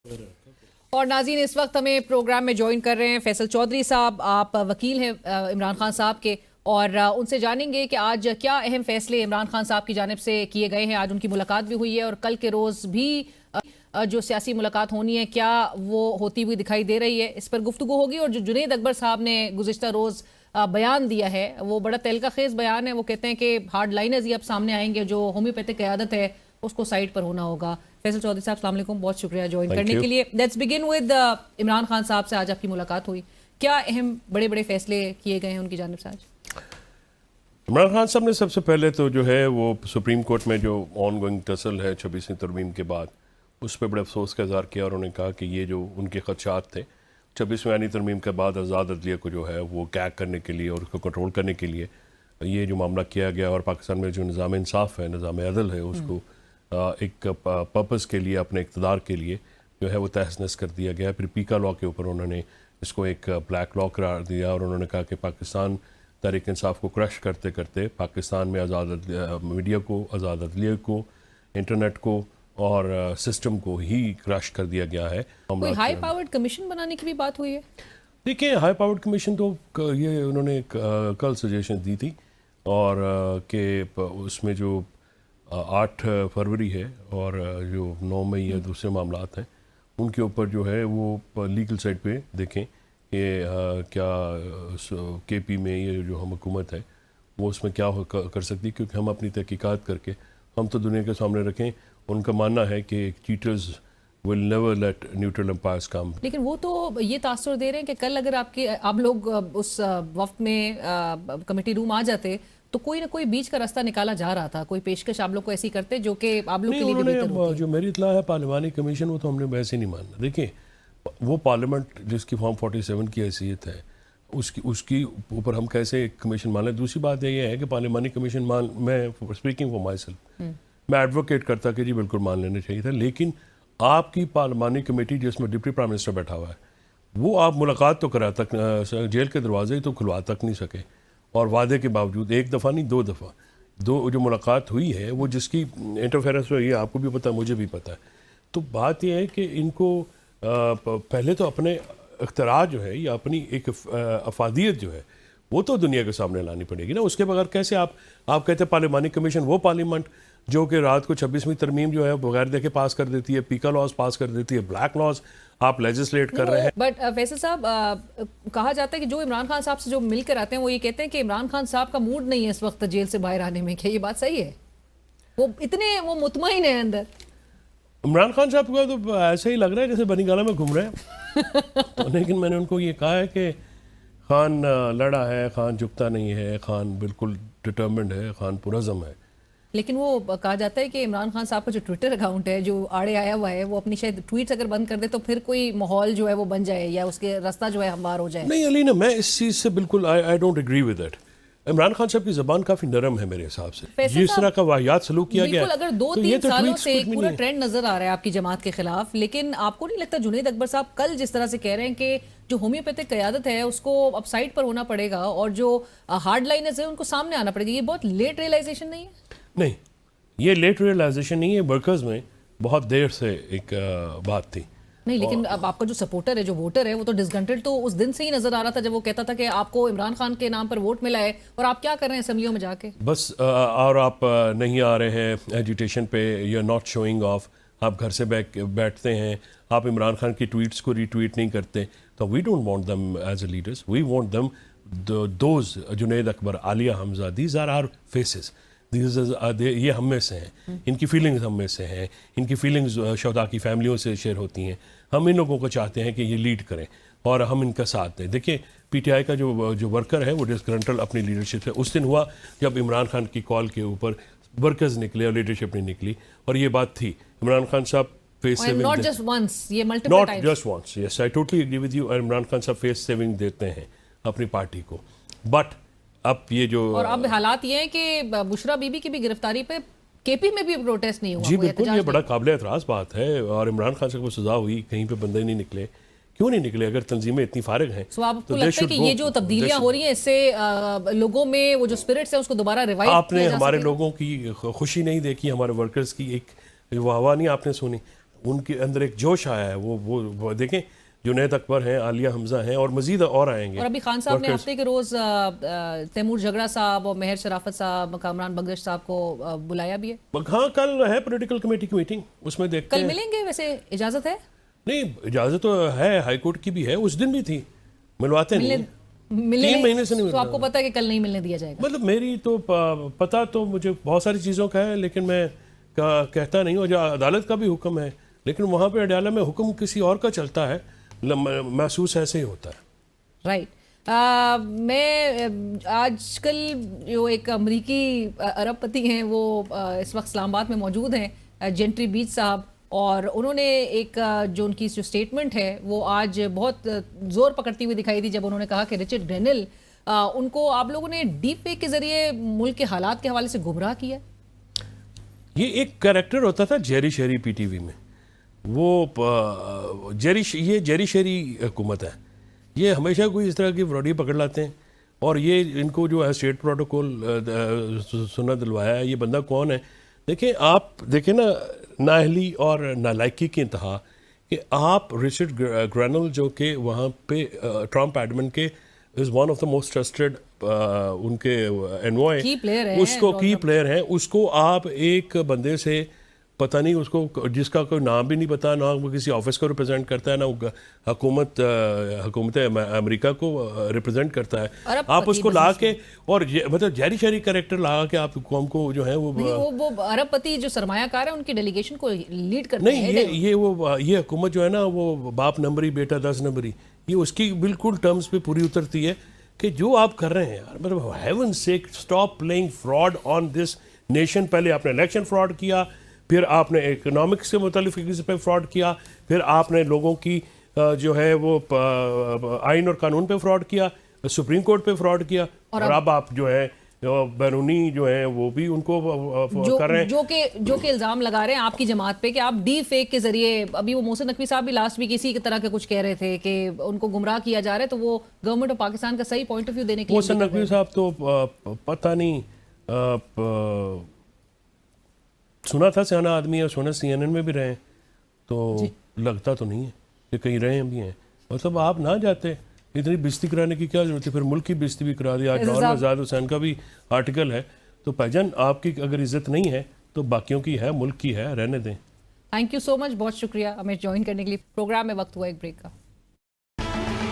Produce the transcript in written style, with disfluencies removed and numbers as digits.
और नाज़रीन, इस वक्त हमें प्रोग्राम में ज्वाइन कर रहे हैं फैसल चौधरी साहब। आप वकील हैं इमरान खान साहब के, और उनसे जानेंगे कि आज क्या अहम फैसले इमरान खान साहब की जानिब से किए गए हैं। आज उनकी मुलाकात भी हुई है और कल के रोज़ भी जो सियासी मुलाकात होनी है क्या वो होती हुई दिखाई दे रही है, इस पर गुफ्तगू होगी। और जो जुनैद अकबर साहब ने गुज़िश्ता रोज़ बयान दिया है वो बड़ा तहलका खेज बयान है। वो कहते हैं कि हार्ड लाइनर्स ही अब सामने आएंगे, जो होम्योपैथिक क़यादत है उसको साइड पर होना होगा। फैसल चौधरी साहब, अस्सलाम वालेकुम, बहुत शुक्रिया ज्वाइन करने के लिए। Let's begin with Imran Khan साहब से आज आपकी मुलाकात हुई, क्या अहम बड़े बड़े फैसले किए गए हैं उनकी जानिब से आज? इमरान खान साहब ने सबसे पहले तो जो है वो सुप्रीम कोर्ट में जो ऑन गोइंग टसल है 26वीं तरमीम के बाद, उस पर बड़े अफसोस का इज़हार किया और उन्होंने कहा कि ये जो उनके खदशात थे 26वीं आनी तरमीम के बाद आज़ाद अदलिया को जो है वो कैग करने के लिए और उसको कंट्रोल करने के लिए ये जो मामला किया गया, और पाकिस्तान में जो निज़ाम इंसाफ है, निज़ाम अदल है, उसको एक पर्पज़ के लिए, अपने इक़्तिदार के लिए जो है वो तहस नहस कर दिया गया। फिर पीका लॉ के ऊपर उन्होंने इसको एक ब्लैक लॉ करार दिया और उन्होंने कहा कि पाकिस्तान तहरीक इंसाफ को क्रश करते करते पाकिस्तान में आज़ाद मीडिया को, आज़ाद अदलिया को, इंटरनेट को और सिस्टम को ही क्रश कर दिया गया है। कोई हाई पावर्ड कमीशन बनाने की भी बात हुई है? देखिए, हाई पावर्ड कमीशन तो ये उन्होंने कल सजेशन दी थी, और कि उसमें जो 8 फरवरी है और जो 9 मई है दूसरे मामलात हैं, उनके ऊपर जो है वो लीगल साइड पे देखें कि क्या केपी में ये जो हम हुकूमत है वो उसमें क्या कर सकती है, क्योंकि हम अपनी तहकीकात करके हम तो दुनिया के सामने रखें। उनका मानना है कि cheaters will never let neutral umpires come. लेकिन वो तो ये तासुर दे रहे हैं कि कल अगर आप लोग उस वक्त में कमेटी रूम आ जाते तो कोई ना कोई बीच का रास्ता निकाला जा रहा था, कोई पेशकश आप लोग को ऐसी करते जो कि आप लोग के लिए भी बेहतर होती। जो मेरी इत्तला है पार्लिमानी कमीशन, वो तो हमने वैसे नहीं मानना। देखिए, वो पार्लियामेंट जिसकी फॉर्म 47 की हैसियत है, उसकी ऊपर हम कैसे कमीशन मान लें। दूसरी बात ये है कि पार्लियामानी कमीशन मैं स्पीकिंग फॉर माई सेल्फ, मैं एडवोकेट करता कि जी बिल्कुल मान लेना चाहिए था, लेकिन आपकी पार्लियामानी कमेटी जिसमें डिप्टी प्राइम मिनिस्टर बैठा हुआ है, वो आप मुलाकात तो करा तक, जेल के दरवाजे तो खुलवा तक नहीं सके, और वादे के बावजूद एक दफ़ा नहीं 2 दफ़ा जो मुलाकात हुई है वो जिसकी इंटरफेरेंस हुई है, आपको भी पता है, मुझे भी पता है। तो बात यह है कि इनको पहले तो अपने इख्तिरार जो है या अपनी एक अफादियत जो है वो तो दुनिया के सामने लानी पड़ेगी ना। उसके बगैर कैसे आप कहते हैं पार्लियामानी कमीशन, वो पार्लियामेंट जो कि रात को 26वीं तरमीम जो है बगैर देखे पास कर देती है, पीका लॉज पास कर देती है, ब्लैक लॉज आप लेजिस्लेट कर रहे हैं। बट फैसल साहब, कहा जाता है कि जो इमरान खान साहब से जो मिलकर आते हैं वो ये कहते हैं कि इमरान खान साहब का मूड नहीं है इस वक्त जेल से बाहर आने में। क्या ये बात सही है? वो मुतमईन है अंदर। इमरान खान साहब का तो ऐसे ही लग रहा है जैसे बनीगाला में घूम रहे हैं। लेकिन मैंने उनको ये कहा है कि खान लड़ा है, खान झुकता नहीं है, खान बिल्कुल डिटर्मिन्ड है, खान पुरज़म है। लेकिन वो कहा जाता है कि इमरान खान साहब का जो ट्विटर अकाउंट है जो आड़े आया हुआ है, वो अपनी शायद ट्वीट्स अगर बंद कर दे तो फिर कोई माहौल जो है वो बन जाए या उसके रास्ता जो है हमवार हो जाए। नहीं अलीना, मैं इस चीज़ से बिल्कुल I don't agree with that. Imran Khan साहब की ज़बान काफ़ी नरम है मेरे हिसाब से। जिस तरह का वाहियात सलूक किया गया, अगर 2-3 सालों से एक पूरा ट्रेंड नजर आ रहा है आपकी जमात के खिलाफ, लेकिन आपको नहीं लगता जुनैद अकबर साहब कल जिस तरह से कह रहे हैं कि जो होम्योपैथिक क़यादत है उसको अब साइड पर होना पड़ेगा और जो हार्ड लाइनर्स है उनको सामने आना पड़ेगा, ये बहुत लेट रियलाइजेशन नहीं है? नहीं, ये लेट रियलाइजेशन नहीं है। वर्कर्स में बहुत देर से एक बात थी। नहीं, लेकिन अब आपका जो सपोर्टर है, जो वोटर है, वो तो डिसगंटेड तो उस दिन से ही नजर आ रहा था जब वो कहता था कि आपको इमरान खान के नाम पर वोट मिला है और आप क्या कर रहे हैं असेंबलियों में जाके बस। और आप नहीं आ रहे हैं एजुटेशन पे, you are not showing off, आप घर से बैठते हैं, आप इमरान खान की ट्वीट्स को रीट्वीट नहीं करते। तो we don't want them as a leaders, we want them those Junaid Akbar, Aliya Hamza, these are our faces, ये हम में से हैं, इनकी फीलिंग्स हम में से हैं, इनकी फीलिंग्स शहदा की फैमिलियों से शेयर होती हैं। हम इन लोगों को चाहते हैं कि ये लीड करें और हम इनका साथ दें। देखिए, पीटीआई का जो वर्कर है वो डिसग्रंटल अपनी लीडरशिप से उस दिन हुआ जब इमरान खान की कॉल के ऊपर वर्कर्स निकले और लीडरशिप नहीं निकली, और ये बात थी। इमरान खान साहब face saving, not just once, ये multiple times, not just once, yes I totally agree with you. और इमरान खान साहब फेस सेविंग देते हैं अपनी पार्टी को, बट अब ये जो और अब हालात ये हैं कि बुशरा बीबी की भी गिरफ्तारी पे केपी में भी प्रोटेस्ट नहीं हुआ। जी बिल्कुल, ये बड़ा काबिल एतराज़ बात है। और इमरान खान साहब को सजा हुई, कहीं पे बंदे नहीं निकले, क्यों नहीं निकले? अगर तंजीमें इतनी फारिग हैं तो आपको लगता है कि ये जो तब्दीलियां हो रही हैं इससे लोगों में वो जो स्पिरिट्स है उसको दोबारा रिवाइव आपने हमारे लोगों की खुशी नहीं देखी, हमारे वर्कर्स की एक वाहवाही आपने सुनी। उनके अंदर एक जोश आया है। वो देखें, जुनैद अकबर हैं, आलिया हमजा हैं और मजीद और आएंगे। और अभी खान साहब ने हफ्ते के रोज तैमूर झगड़ा साहब और मेहर शराफत साहब, कामरान बख्श साहब को बुलाया भी है। हाँ, कल है पॉलिटिकल कमेटी की मीटिंग, उसमें देखते कल हैं। मिलेंगे, वैसे इजाजत है? नहीं, इजाजत तो है, हाईकोर्ट की भी है, उस दिन भी थी, मिलवाते नहीं। मिलने 3 महीने से नहीं मिल तो रहा। आपको पता है कि कल नहीं मिलने दिया जाएगा? मतलब मेरी तो पता तो मुझे बहुत सारी चीज़ों का है, लेकिन मैं कहता नहीं हूँ। जो अदालत का भी हुक्म है, लेकिन वहाँ पे अडाला में हुक्म किसी और का चलता है, महसूस ऐसे ही होता है। राइट। मैं आजकल जो एक अमरीकी अरबपति हैं वो इस वक्त इस्लामाबाद में मौजूद हैं, जेंट्री बीच साहब, और उन्होंने एक जो उनकी जो स्टेटमेंट है वो आज बहुत जोर पकड़ती हुई दिखाई दी जब उन्होंने कहा कि रिचर्ड ग्रेनेल उनको आप लोगों ने डीप फेक के जरिए मुल्क के हालात के हवाले से गुमराह किया। ये एक कैरेक्टर होता था जेरी शेरी पीटीवी में, वो जेरी शेरी हुकूमत है। ये हमेशा कोई इस तरह की फ्रॉडी पकड़ लाते हैं, और ये इनको जो है स्टेट प्रोटोकॉल सुना दिलवाया है। ये बंदा कौन है? देखिए, आप देखें ना, नाअहली और नालायकी की इंतहा कि आप रिचर्ड ग्रेनेल जो कि वहाँ पे ट्रम्प एडमिन के is one of the most trusted उनके एनवॉय, उसको की प्लेयर हैं, उसको आप एक बंदे से पता नहीं, उसको जिसका कोई नाम भी नहीं पता, ना वो किसी ऑफिस को रिप्रेजेंट करता है, ना वो हुकूमत अमेरिका को रिप्रेजेंट करता है, आप उसको ला के और मतलब जहरी शहरी कैरेक्टर ला के आप कौम को जो है वो अरबपति जो सरमायाकार है उनकी डेलीगेशन को लीड करते हैं। नहीं, ये हुकूमत जो है ना, वो बाप नंबरी बेटा 10 नंबरी, ये उसकी बिल्कुल टर्म्स पे पूरी उतरती है कि जो आप कर रहे हैं यार, मतलब haven sec, stop playing fraud on this nation. पहले आपने इलेक्शन फ्रॉड किया, फिर आपने इकोनॉमिक्स के मुतालिक किसी पे फ्रॉड किया, फिर आपने लोगों की जो है वो आइन और कानून पे फ्रॉड किया, सुप्रीम कोर्ट पे फ्रॉड किया, और अब आप जो है बैरूनी जो है वो भी उनको कर रहे हैं, जो कि इल्जाम लगा रहे हैं आपकी जमात पे कि आप डी फेक के जरिए। अभी वो मोहसिन नकवी साहब भी लास्ट वीक इसी तरह के कुछ कह रहे थे कि उनको गुमराह किया जा रहा है, तो वो गवर्नमेंट ऑफ पाकिस्तान का सही पॉइंट ऑफ व्यू देने के लिए। मोहसिन नकवी साहब तो पता नहीं, सुना था सियाना आदमी है, सुना CNN में भी रहे, तो लगता तो नहीं है कि कहीं रहे भी हैं। मतलब आप ना जाते, इतनी बेइज्जती कराने की क्या जरूरत है? फिर मुल्क की बेइज्जती भी करा दी। आज डॉन आज़ाद हुसैन का भी आर्टिकल है, तो भाईजान आपकी अगर इज्जत नहीं है तो बाकियों की है, मुल्क की है, रहने दें। थैंक यू सो मच, बहुत शुक्रिया हमें ज्वाइन करने के लिए। प्रोग्राम में वक्त हुआ एक ब्रेक का।